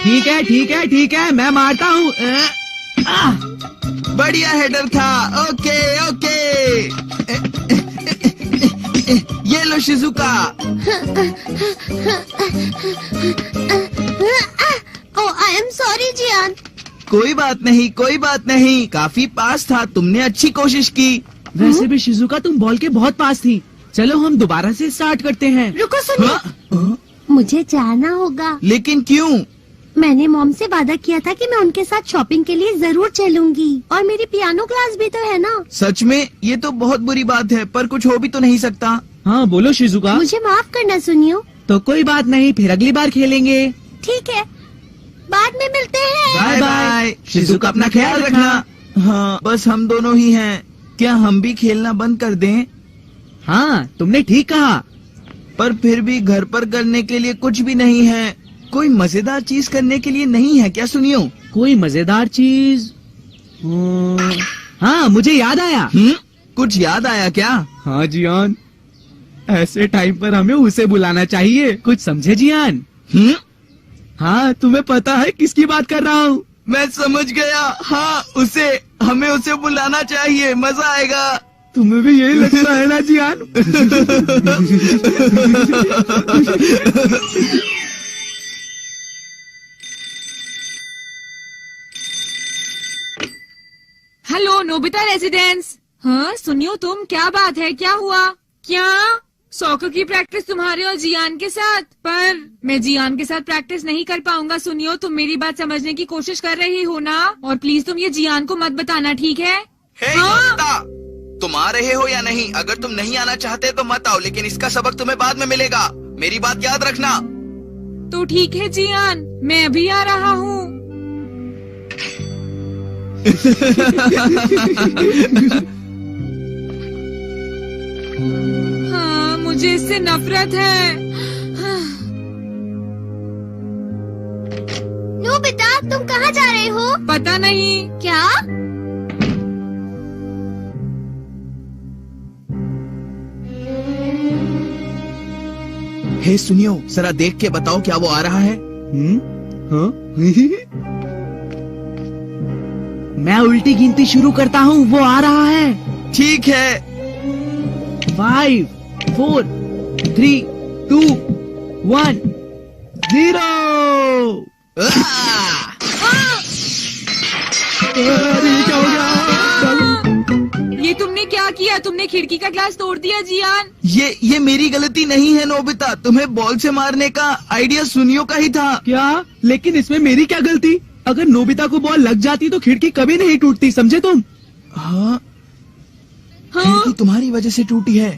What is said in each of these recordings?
ठीक है, मैं मारता हूँ। बढ़िया हेडर था। ओके ओके, ये लो Shizuka. I am sorry Gian. कोई बात नहीं, काफी पास था, तुमने अच्छी कोशिश की। वैसे भी शिजुका तुम बॉल के बहुत पास थी। चलो हम दोबारा से स्टार्ट करते हैं। रुको सुनिए, मुझे जाना होगा। लेकिन क्यों? मैंने मॉम से वादा किया था कि मैं उनके साथ शॉपिंग के लिए जरूर चलूंगी, और मेरी पियानो क्लास भी तो है ना। सच में? ये तो बहुत बुरी बात है, पर कुछ हो भी तो नहीं सकता। हाँ बोलो शिजुका। मुझे माफ करना सुनियो। तो कोई बात नहीं, फिर अगली बार खेलेंगे। ठीक है, बाद में मिलते हैं। Bye bye. शिजुका अपना ख्याल रखना। हाँ, बस हम दोनों ही हैं। क्या हम भी खेलना बंद कर दें? हाँ तुमने ठीक कहा। पर फिर भी घर पर करने के लिए कुछ भी नहीं है। कोई मजेदार चीज करने के लिए नहीं है क्या? सुनियो, कोई मजेदार चीज? हाँ मुझे याद आया। कुछ याद आया क्या? हाँ जियान, ऐसे टाइम पर हमें उसे बुलाना चाहिए। कुछ समझे जियान? हाँ तुम्हें पता है किसकी बात कर रहा हूँ? मैं समझ गया। हाँ, हमें उसे बुलाना चाहिए, मजा आएगा। तुम्हें भी यही लगता है ना जियान? Hello Nobita residence. हाँ सुनियो, तुम क्या बात है, क्या हुआ? क्या सॉकर की प्रैक्टिस तुम्हारे और जियान के साथ? पर मैं जियान के साथ प्रैक्टिस नहीं कर पाऊंगा। सुनियो, तुम मेरी बात समझने की कोशिश कर रही हो ना, और प्लीज तुम ये जियान को मत बताना, ठीक है? हाँ? तुम आ रहे हो या नहीं? अगर तुम नहीं आना चाहते तो मत आओ, लेकिन इसका सबक तुम्हें बाद में मिलेगा। मेरी बात याद रखना। तो ठीक है जियान, मैं अभी आ रहा हूँ। हाँ, मुझे इससे नफरत है। नोबिता, तुम कहाँ जा रहे हो? पता नहीं। क्या? हे सुनियो, जरा देख के बताओ, क्या वो आ रहा है? हाँ? मैं उल्टी गिनती शुरू करता हूँ, वो आ रहा है। ठीक है। 5, 4, 3, 2, 1, 0। क्या हो गया? ये तुमने क्या किया? तुमने खिड़की का ग्लास तोड़ दिया जियान। ये मेरी गलती नहीं है नोबिता, तुम्हें बॉल से मारने का आइडिया सुनियो का ही था। क्या? लेकिन इसमें मेरी क्या गलती? अगर नोबिता को बॉल लग जाती तो खिड़की कभी नहीं टूटती, समझे तुम? हाँ, खिड़की तुम्हारी वजह से टूटी है।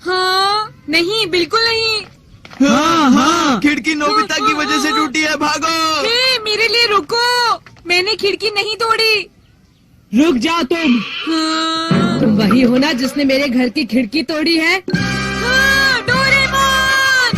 हाँ नहीं, बिल्कुल नहीं। हाँ। खिड़की नोबिता की वजह से टूटी है, भागो। मेरे लिए रुको, मैंने खिड़की नहीं तोड़ी। रुक जा तुम। तुम वही हो ना जिसने मेरे घर की खिड़की तोड़ी है? हाँ, डोरेमोन!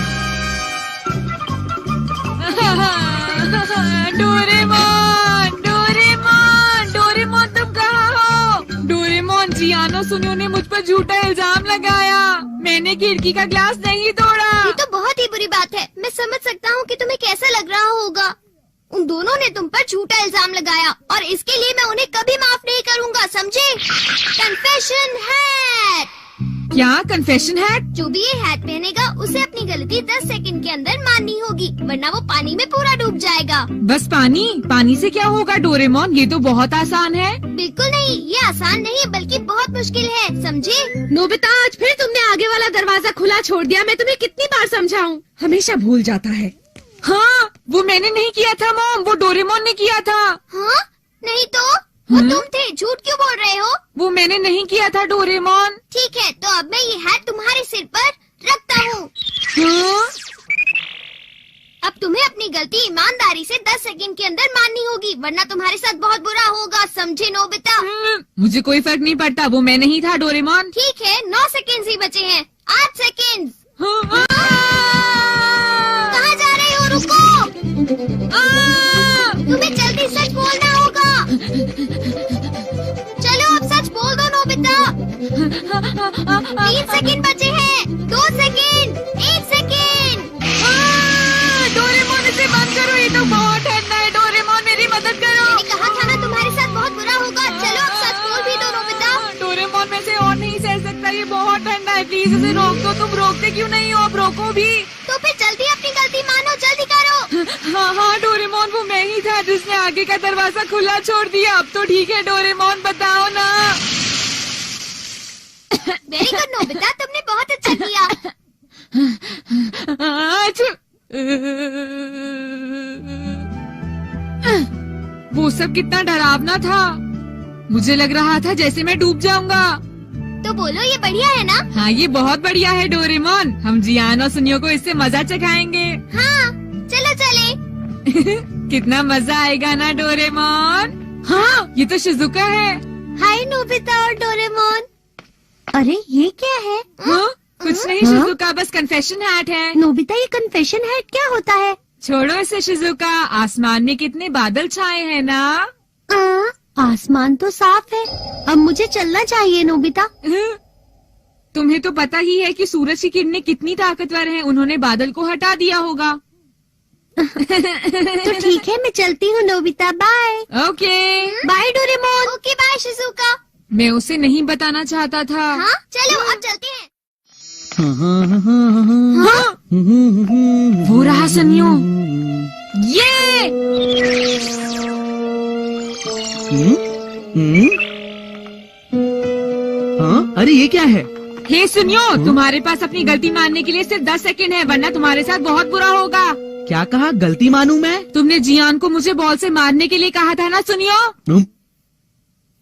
डोरेमोन! डोरेमोन! डोरेमोन तुम कहाँ हो? डोरेमोन, जियानो सुनियो ने मुझ पर झूठा इल्जाम लगाया। मैंने खिड़की का ग्लास नहीं तोड़ा। ये तो बहुत ही बुरी बात है। मैं समझ सकता हूँ कि तुम्हें कैसा लग रहा होगा। उन दोनों ने तुम पर झूठा इल्जाम लगाया और इसके लिए मैं उन्हें कभी माफ नहीं करूँगा, समझे? Confession hat. क्या कन्फेशन हैट? जो भी ये हैट पहनेगा उसे अपनी गलती 10 सेकंड के अंदर माननी होगी, वरना वो पानी में पूरा डूब जाएगा। बस पानी? पानी से क्या होगा डोरेमोन? ये तो बहुत आसान है। बिल्कुल नहीं, ये आसान नहीं बल्कि बहुत मुश्किल है, समझे? नोबिता, आज फिर तुमने आगे वाला दरवाजा खुला छोड़ दिया। मैं तुम्हें कितनी बार समझाऊं, हमेशा भूल जाता है। हाँ, वो मैंने नहीं किया था मॉम, वो डोरेमोन ने किया था। हाँ? नहीं तो वो तुम थे, झूठ क्यों बोल रहे हो? वो मैंने नहीं किया था डोरेमोन। ठीक है, तो अब मैं ये हैट तुम्हारे सिर पर रखता हूँ। हाँ? अब तुम्हें अपनी गलती ईमानदारी से 10 सेकंड के अंदर माननी होगी, वरना तुम्हारे साथ बहुत बुरा होगा, समझे नोबिता? मुझे कोई फर्क नहीं पड़ता, वो मैं नहीं था डोरेमोन। ठीक है, 9 सेकंड ही बचे हैं। 8 सेकंड। कहाँ जा रहे हो? रुको। तुम्हें जल्दी सच बोलना होगा। चलो अब सच बोल दो नोबिता। 3 सेकंड बचे हैं। 2 सेकंड। 1 सेकंड। डोरेमोन, इसे बंद करो, ये तो बहुत ठंडा ये बहुत ठंडा है, प्लीज इसे रोक दो। तुम रोकते क्यों नहीं हो? अब रोको भी। तो फिर जल्दी अपनी गलती मानो, जल्दी करो। हाँ हाँ डोरेमोन, वो मैं ही था जिसने आगे का दरवाजा खुला छोड़ दिया। अब तो ठीक है डोरेमोन, बताओ ना। वेरी गुड नोबिता, तुमने बहुत अच्छा किया। वो सब कितना डरावना था। मुझे लग रहा था जैसे मैं डूब जाऊंगा। तो बोलो ये बढ़िया है ना? हाँ ये बहुत बढ़िया है डोरेमोन। हम जियान और सुनियो को इससे मजा चखाएंगे। हाँ चलो चले। कितना मजा आएगा ना डोरेमोन। हाँ ये तो शिजुका है। हाय नोबिता और डोरेमोन। अरे ये क्या है? हाँ? कुछ नहीं शिजुका, बस कन्फेशन हैट है। नोबिता ये कन्फेशन हैट क्या होता है? छोड़ो इसे शिजुका, आसमान में कितने बादल छाए हैं ना। आसमान तो साफ है। अब मुझे चलना चाहिए नोबिता। तुम्हें तो पता ही है कि सूरज की किरणें कितनी ताकतवर हैं। उन्होंने बादल को हटा दिया होगा। तो ठीक है, मैं चलती हूँ Nobita, bye. Okay bye Doraemon. Okay bye Shizuka. मैं उसे नहीं बताना चाहता था। हाँ चलो अब चलते हैं। हाँ? वो रहा सनियो। ये हाँ? अरे ये क्या है? हे सुनियो, तुम्हारे पास अपनी गलती मानने के लिए सिर्फ 10 सेकंड है, वरना तुम्हारे साथ बहुत बुरा होगा। क्या कहा? गलती मानूं मैं? तुमने जियान को मुझे बॉल से मारने के लिए कहा था ना सुनियो।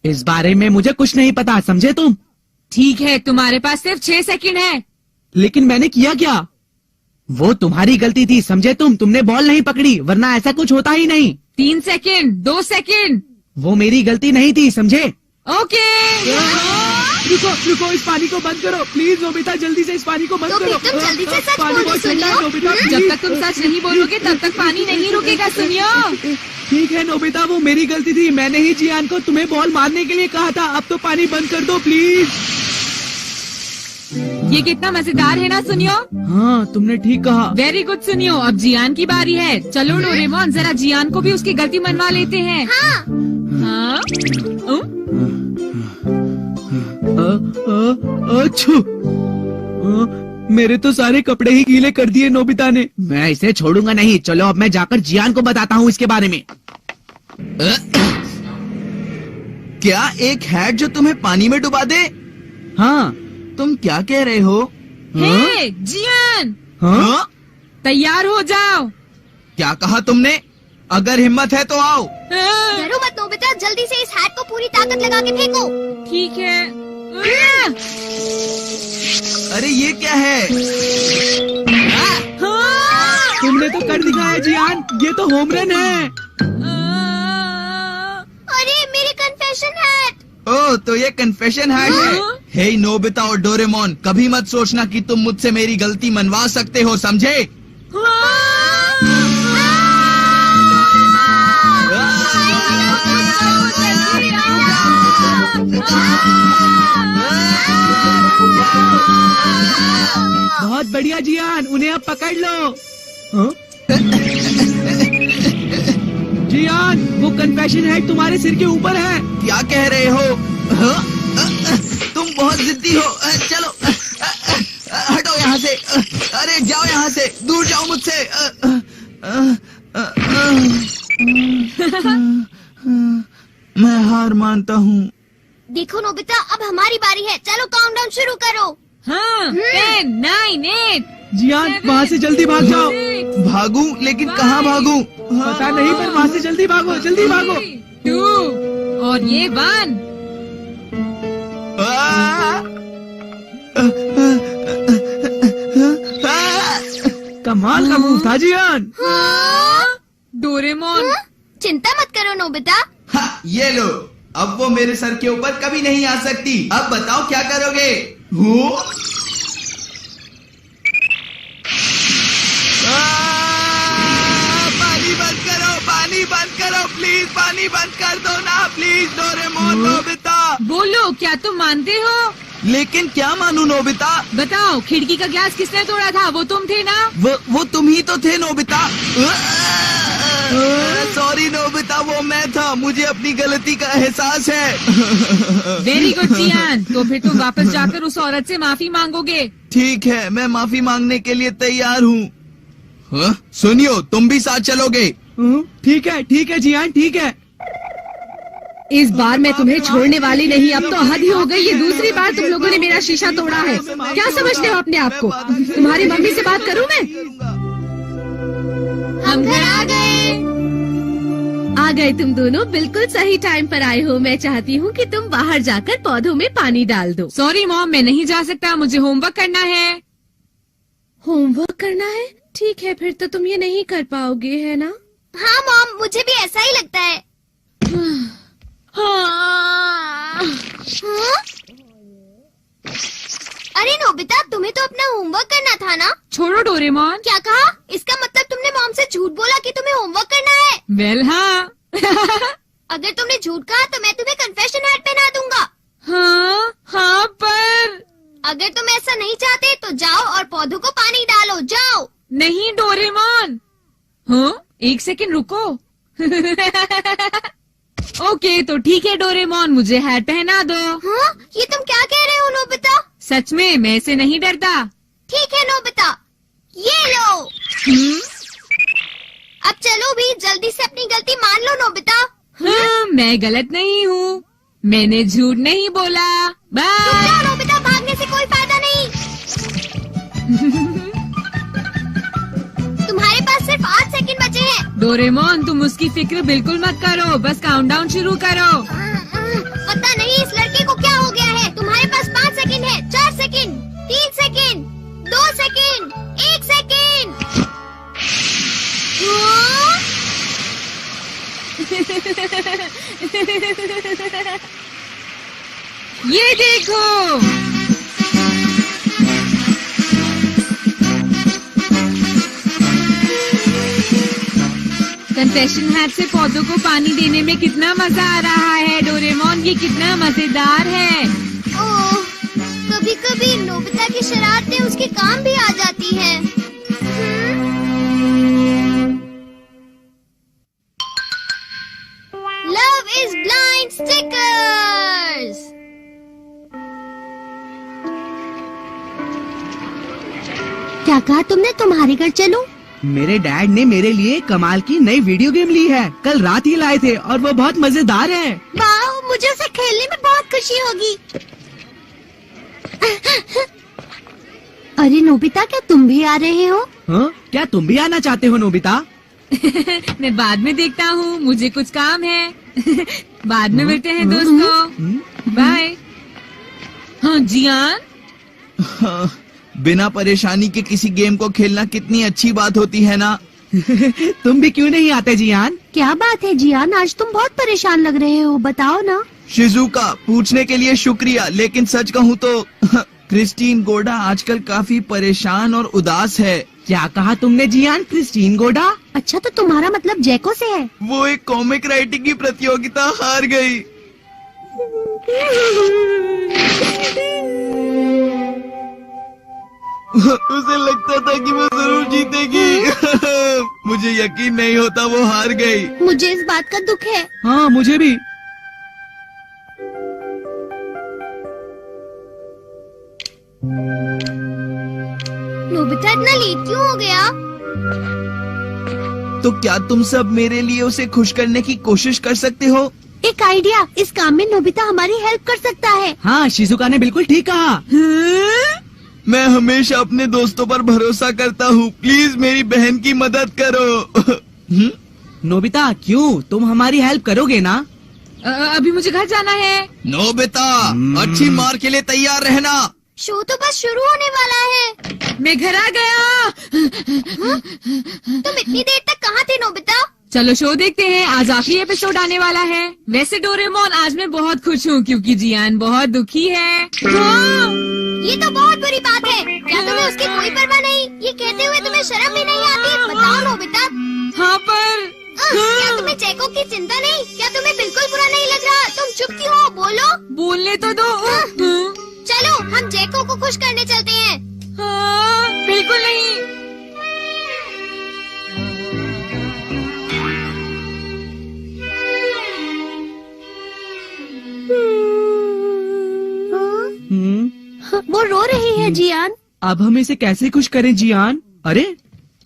इस बारे में मुझे कुछ नहीं पता, समझे तुम? ठीक है, तुम्हारे पास सिर्फ 6 सेकंड है। लेकिन मैंने किया क्या? वो तुम्हारी गलती थी, समझे तुम? तुमने बॉल नहीं पकड़ी, वरना ऐसा कुछ होता ही नहीं। 3 सेकंड, 2 सेकंड। वो मेरी गलती नहीं थी, समझे? ओके। रुको रुको, इस पानी को बंद करो प्लीज नोबिता, जल्दी से इस पानी को बंद तो करो। फिर तुम जल्दी से सच पानी बोलो बहुत ठंडा है, सुनियो। नोबिता, जब प्लीज। तक तुम सच नहीं बोलोगे तब तक पानी नहीं रुकेगा सुनियो। ठीक है नोबिता, वो मेरी गलती थी। मैंने ही जियान को तुम्हें बॉल मारने के लिए कहा था। अब तो पानी बंद कर दो प्लीज। ये कितना मजेदार है ना सुनियो। हाँ तुमने ठीक कहा। वेरी गुड सुनियो, अब जियान की बारी है। चलो डोरेमोन, जरा जियान को भी उसकी गलती मनवा लेते हैं। हाँ हाँ? अच्छू, मेरे तो सारे कपड़े ही गीले कर दिए नोबिता ने। मैं इसे छोड़ूंगा नहीं। चलो अब मैं जाकर जियान को बताता हूँ इसके बारे में। क्या एक हैट जो तुम्हें पानी में डुबा दे? हाँ। तुम क्या कह रहे हो? हे जियान, हाँ? तैयार हो जाओ। क्या कहा तुमने? अगर हिम्मत है तो आओ। डरो मत नोबिता, जल्दी से इस हैट को पूरी ताकत लगा के फेंको। ठीक है। अरे ये क्या है? तुमने तो कर दिखाया जियान, ये तो होम रन है। अरे मेरी कन्फेशन हैट। ओह, तो ये कन्फेशन हैट है। हे नोबिता और डोरेमोन, कभी मत सोचना कि तुम मुझसे मेरी गलती मनवा सकते हो, समझे? बहुत बढ़िया जियान, उन्हें अब पकड़ लो। हाँ? जियान, वो कन्फेशन हैट तुम्हारे सिर के ऊपर है। क्या कह रहे हो? हाँ? तुम बहुत जिद्दी हो। चलो हटो यहाँ से। अरे जाओ यहाँ से, दूर जाओ मुझसे। मैं हार मानता हूँ। देखो नोबिता, अब हमारी बारी है। चलो काउंटडाउन शुरू करो। हाँ, 10, 9, 8। जियान, वहाँ से जल्दी भाग जाओ। भागूं? लेकिन कहाँ भागूं? पता नहीं, पर वहाँ से जल्दी भागो, जल्दी भागो। 2 और ये 1। कमाल का मूव था जियान। डोरेमोन, चिंता मत करो नोबिता। हाँ, ये लो, अब वो मेरे सर के ऊपर कभी नहीं आ सकती। अब बताओ क्या करोगे? पानी बंद करो, पानी बंद करो प्लीज, पानी बंद कर दो ना प्लीज। Doraemon, Nobita. बोलो, क्या तुम मानते हो? लेकिन क्या मानूं नोबिता? बताओ, खिड़की का ग्लास किसने तोड़ा था? वो तुम थे ना? वो तुम ही तो थे नोबिता। सॉरी नोबिता, वो मैं था। मुझे अपनी गलती का एहसास है। वेरी गुड जियान, तो फिर तुम वापस जाकर उस औरत से माफी मांगोगे। ठीक है, मैं माफी मांगने के लिए तैयार हूँ। हाँ? सुनियो, तुम भी साथ चलोगे? ठीक है जियान, ठीक है। इस बार मैं तुम्हें छोड़ने वाली नहीं। अब तो हद ही हो गई। ये दूसरी बार तुम लोगों ने मेरा शीशा तोड़ा है। क्या समझते हो अपने आप को? तुम्हारी मम्मी से बात करूं मैं? हम घर आ गए तुम दोनों। बिल्कुल सही टाइम पर आए हो। मैं चाहती हूँ कि तुम बाहर जाकर पौधों में पानी डाल दो। सॉरी मॉम, मैं नहीं जा सकता, मुझे होमवर्क करना है। होमवर्क करना है? ठीक है, फिर तो तुम ये नहीं कर पाओगे, है ना? हाँ मॉम, मुझे भी ऐसा ही लगता है। हाँ। अरे नोबिता, तुम्हें तो अपना होमवर्क करना था ना? छोड़ो डोरेमोन। क्या कहा? इसका मतलब तुमने मॉम से झूठ बोला कि तुम्हें होमवर्क करना है? वेल हाँ। अगर तुमने झूठ कहा तो मैं तुम्हें कन्फेशन हैट पहना दूंगा। हाँ पर अगर तुम ऐसा नहीं चाहते तो जाओ और पौधों को पानी डालो, जाओ। नहीं डोरेमोन। हाँ, एक सेकंड रुको। ओके, तो ठीक है डोरेमोन, मुझे हैट पहना दो। हाँ? ये तुम क्या कह रहे हो नोबिता? सच में, मैं इसे नहीं डरता। ठीक है नोबिता, ये लो। अब चलो भी, जल्दी से अपनी गलती मान लो नोबिता। हाँ, मैं गलत नहीं हूँ, मैंने झूठ नहीं बोला। रुक बाय। जाओ नोबिता, भागने से कोई फायदा नहीं। तुम्हारे पास सिर्फ 8 सेकंड बचे हैं। डोरेमोन, तुम उसकी फिक्र बिल्कुल मत करो, बस काउंटडाउन शुरू करो। पता नहीं इस लड़के को क्या हो गया है। तुम्हारे पास 5 सेकंड है, 4 सेकंड, 3 सेकंड, 2 सेकंड, 1 सेकंड। ये देखो, कन्फेशन हैट से पौधों को पानी देने में कितना मजा आ रहा है डोरेमोन, ये कितना मजेदार है। ओह, कभी कभी नोबिता की शरारतें उसके काम भी आ जाती हैं। Love is blind stickers. क्या कहा तुमने? तुम्हारे घर चलूं? मेरे डैड ने मेरे लिए कमाल की नई वीडियो गेम ली है, कल रात ही लाए थे और वो बहुत मजेदार है। वाह, मुझे उसे खेलने में बहुत खुशी होगी। अरे नोबिता, क्या तुम भी आ रहे हो? हाँ? क्या तुम भी आना चाहते हो नोबिता? मैं बाद में देखता हूँ, मुझे कुछ काम है। बाद में मिलते हैं दोस्तों, बाय। हाँ जियान। हाँ, बिना परेशानी के किसी गेम को खेलना कितनी अच्छी बात होती है ना। तुम भी क्यों नहीं आते जियान? क्या बात है जियान, आज तुम बहुत परेशान लग रहे हो, बताओ ना। शिजुका, पूछने के लिए शुक्रिया, लेकिन सच कहूँ तो क्रिस्टीन गोडा आजकल काफी परेशान और उदास है। क्या कहा तुमने जियान? क्रिस्टीन गोडा? अच्छा, तो तुम्हारा मतलब जैको से है? वो एक कॉमिक राइटिंग की प्रतियोगिता हार गई। उसे लगता था कि वो जरूर जीतेगी। मुझे यकीन नहीं होता वो हार गई। मुझे इस बात का दुख है। हाँ, मुझे भी। नोबिता, इतना लेट क्यों हो गया? तो क्या तुम सब मेरे लिए उसे खुश करने की कोशिश कर सकते हो? एक आइडिया, इस काम में नोबिता हमारी हेल्प कर सकता है। हाँ, शिजुका ने बिल्कुल ठीक कहा। मैं हमेशा अपने दोस्तों पर भरोसा करता हूँ, प्लीज मेरी बहन की मदद करो। नोबिता, क्यों? तुम हमारी हेल्प करोगे ना? अभी मुझे घर जाना है। नोबिता, अच्छी मार के लिए तैयार रहना। शो तो बस शुरू होने वाला है। मैं घर आ गया। तुम इतनी देर तक कहाँ थे नोबिता? चलो शो देखते हैं, आज आखिरी एपिसोड आने वाला है। वैसे डोरेमोन, आज मैं बहुत खुश हूँ क्योंकि जियान बहुत दुखी है। हाँ। ये तो बहुत बुरी बात है। क्या तुम्हें उसकी कोई परवाह नहीं? ये कहते हुए तुम्हें शर्म भी नहीं आती? बताओ नोबिता। हाँ पर क्या तुम्हें जैको की चिंता नहीं? क्या तुम्हें बिल्कुल बुरा नहीं लग रहा? तुम चुप क्यों हो? बोलो। बोलने तो दो। चलो, हम जैको को खुश करने चलते हैं। हाँ, बिल्कुल नहीं। है जियान। अब हम इसे कैसे खुश करें जियान? अरे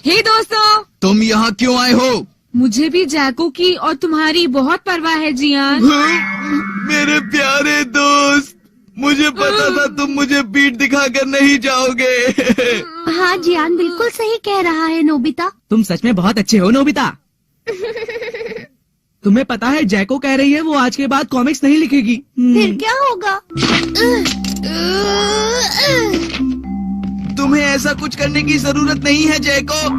हे दोस्तों, तुम यहाँ क्यों आए हो? मुझे भी जैको की और तुम्हारी बहुत परवाह है जियान। मेरे प्यारे दोस्त, मुझे पता था तुम मुझे पीठ दिखाकर नहीं जाओगे। हाँ जियान बिल्कुल सही कह रहा है नोबिता। तुम सच में बहुत अच्छे हो नोबिता। तुम्हें पता है जैको कह रही है वो आज के बाद कॉमिक्स नहीं लिखेगी। फिर क्या होगा? तुम्हें ऐसा कुछ करने की जरूरत नहीं है जैको।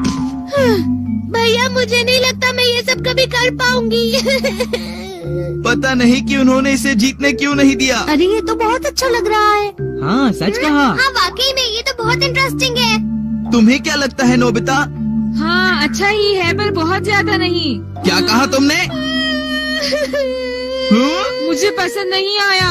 भैया मुझे नहीं लगता मैं ये सब कभी कर पाऊंगी। पता नहीं कि उन्होंने इसे जीतने क्यों नहीं दिया। अरे ये तो बहुत अच्छा लग रहा है। हाँ सच कहा। हाँ वाकई में ये तो बहुत इंटरेस्टिंग है। तुम्हें क्या लगता है नोबिता? हाँ अच्छा ही है पर बहुत ज्यादा नहीं। क्या कहा तुमने? मुझे पसंद नहीं आया।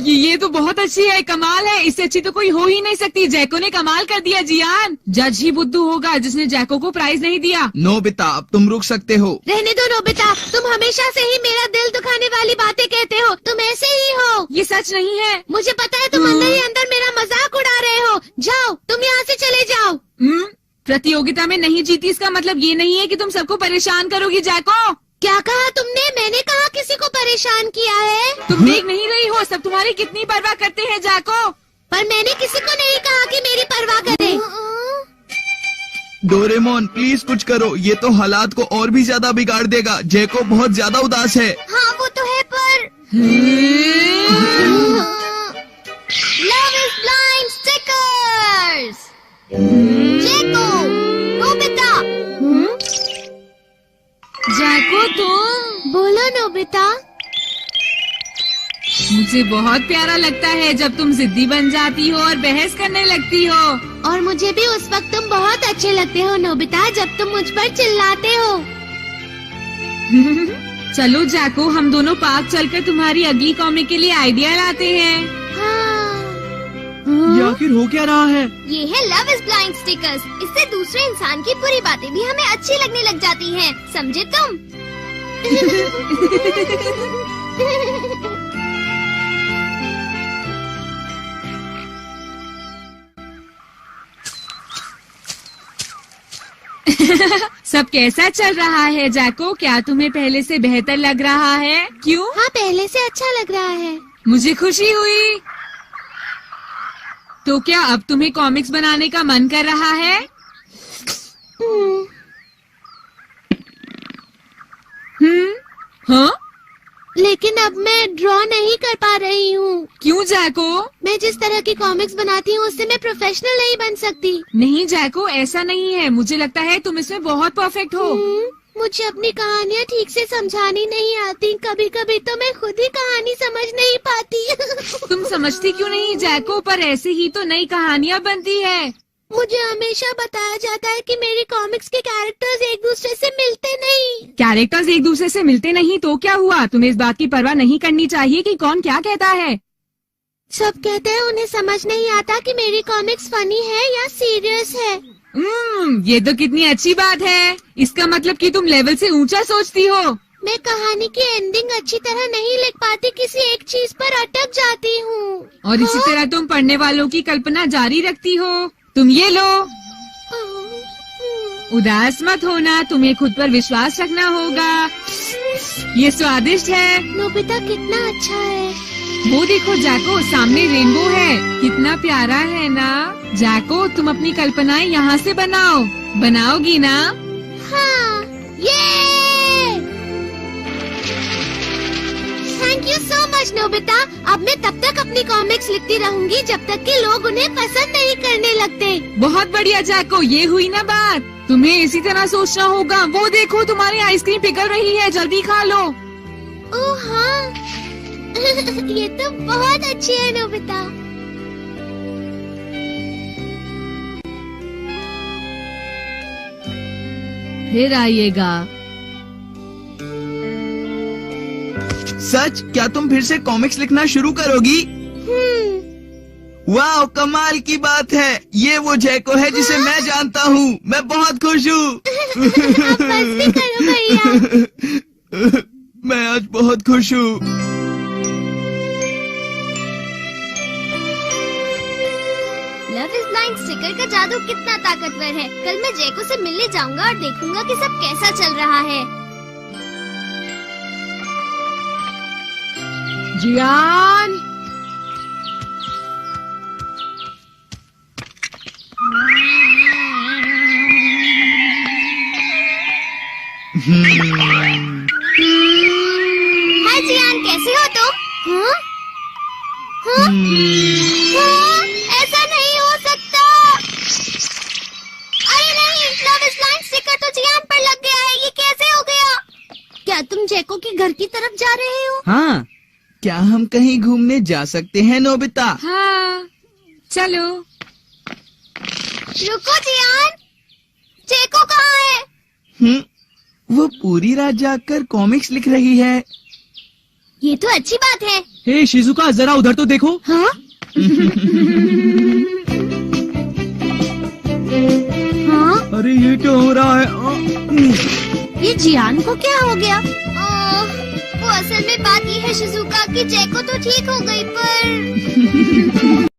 ये तो बहुत अच्छी है, कमाल है, इससे अच्छी तो कोई हो ही नहीं सकती। जैको ने कमाल कर दिया जियान। जज ही बुद्धू होगा जिसने जैको को प्राइज नहीं दिया। नोबिता अब तुम रुक सकते हो। रहने दो नोबिता, तुम हमेशा से ही मेरा दिल दुखाने वाली बातें कहते हो। तुम ऐसे ही हो। ये सच नहीं है। मुझे पता है तुम अंदर ही अंदर मेरा मजाक उड़ा रहे हो। जाओ तुम यहाँ से चले जाओ। प्रतियोगिता में नहीं जीती इसका मतलब ये नहीं है कि तुम सबको परेशान करोगी जैको। क्या कहा तुमने? मैंने कहा किसी को परेशान किया है? तुम देख नहीं रही हो सब तुम्हारी कितनी परवाह करते हैं जैको। पर मैंने किसी को नहीं कहा कि मेरी परवाह करे। डोरेमोन प्लीज कुछ करो, ये तो हालात को और भी ज्यादा बिगाड़ देगा। जैको बहुत ज्यादा उदास है। हाँ वो तो है पर love is blind stickers. Jaiko, Nobita. Jaiko तुम बोलो नोबिता। मुझे बहुत प्यारा लगता है जब तुम जिद्दी बन जाती हो और बहस करने लगती हो। और मुझे भी उस वक्त तुम बहुत अच्छे लगते हो नोबिता जब तुम मुझ पर चिल्लाते हो। चलो जैको हम दोनों पार्क चलकर तुम्हारी अगली कॉमिक के लिए आइडिया लाते हैं। हाँ। ये आखिर हो क्या रहा है? ये है लव इज ब्लाइंड स्टिकर्स। इससे दूसरे इंसान की बुरी बातें भी हमें अच्छी लगने लग जाती हैं। समझे तुम? सब कैसा चल रहा है जैको? क्या तुम्हें पहले से बेहतर लग रहा है? क्यों? हाँ पहले से अच्छा लग रहा है। मुझे खुशी हुई। तो क्या अब तुम्हें कॉमिक्स बनाने का मन कर रहा है? हाँ? लेकिन अब मैं ड्रॉ नहीं कर पा रही हूँ। क्यों जैको? मैं जिस तरह की कॉमिक्स बनाती हूँ उससे मैं प्रोफेशनल नहीं बन सकती। नहीं जैको ऐसा नहीं है, मुझे लगता है तुम इसमें बहुत परफेक्ट हो। मुझे अपनी कहानियाँ ठीक से समझानी नहीं आती। कभी कभी तो मैं खुद ही कहानी समझ नहीं पाती। तुम समझती क्यों नहीं जैको? पर ऐसे ही तो नई कहानियाँ बनती है। मुझे हमेशा बताया जाता है कि मेरी कॉमिक्स के कैरेक्टर्स एक दूसरे से मिलते नहीं। कैरेक्टर्स एक दूसरे से मिलते नहीं तो क्या हुआ? तुम्हें इस बात की परवाह नहीं करनी चाहिए कि कौन क्या कहता है। सब कहते हैं उन्हें समझ नहीं आता कि मेरी कॉमिक्स फनी है या सीरियस है। ये तो कितनी अच्छी बात है। इसका मतलब कि तुम लेवल से ऊंचा सोचती हो। मैं कहानी की एंडिंग अच्छी तरह नहीं लिख पाती, किसी एक चीज पर अटक जाती हूँ। और इसी तरह तुम पढ़ने वालों की कल्पना जारी रखती हो। तुम ये लो, उदास मत होना, तुम्हें खुद पर विश्वास रखना होगा। ये स्वादिष्ट है। नोबिता कितना अच्छा है। वो देखो जैको, सामने रेनबो है, कितना प्यारा है ना। जैको तुम अपनी कल्पनाएं यहाँ से बनाओ, बनाओगी ना? हाँ, ये thank you so much Nobita. अब मैं तब तक अपनी कॉमिक्स लिखती रहूंगी जब तक कि लोग उन्हें पसंद नहीं करने लगते। बहुत बढ़िया जैको, ये हुई ना बात। तुम्हें इसी तरह सोचना होगा। वो देखो तुम्हारी आइसक्रीम पिघल रही है, जल्दी खा लो। ओह हाँ। ये तो बहुत अच्छी है नोबिता। फिर आइएगा। सच? क्या तुम फिर से कॉमिक्स लिखना शुरू करोगी? वाह कमाल की बात है। ये वो जैको है जिसे मैं जानता हूँ। मैं बहुत खुश हूँ। अब बस भी करो भैया। मैं आज बहुत खुश हूँ। लाइन स्टिकर का जादू कितना ताकतवर है। कल मैं जैको से मिलने जाऊंगा और देखूंगा कि सब कैसा चल रहा है। जियान, हाय जियान, कैसे हो तुम? हाँ? हाँ? हाँ? ऐसा नहीं हो सकता। अरे नहीं, लव इस लाइन स्टिकर तो जियान पर लग गया है। ये कैसे हो गया? क्या तुम जैको के घर की तरफ जा रहे हो? हाँ, क्या हम कहीं घूमने जा सकते हैं नोबिता? हाँ, चलो। रुको जियान, जैको कहाँ है? वो पूरी रात जागकर कॉमिक्स लिख रही है। ये तो अच्छी बात है। हे शिजुका, जरा उधर तो देखो। हाँ? हाँ? अरे ये क्या हो रहा है? ये जियान को क्या हो गया? वो असल में बात ये है शिजुका कि जैको तो ठीक हो गई, पर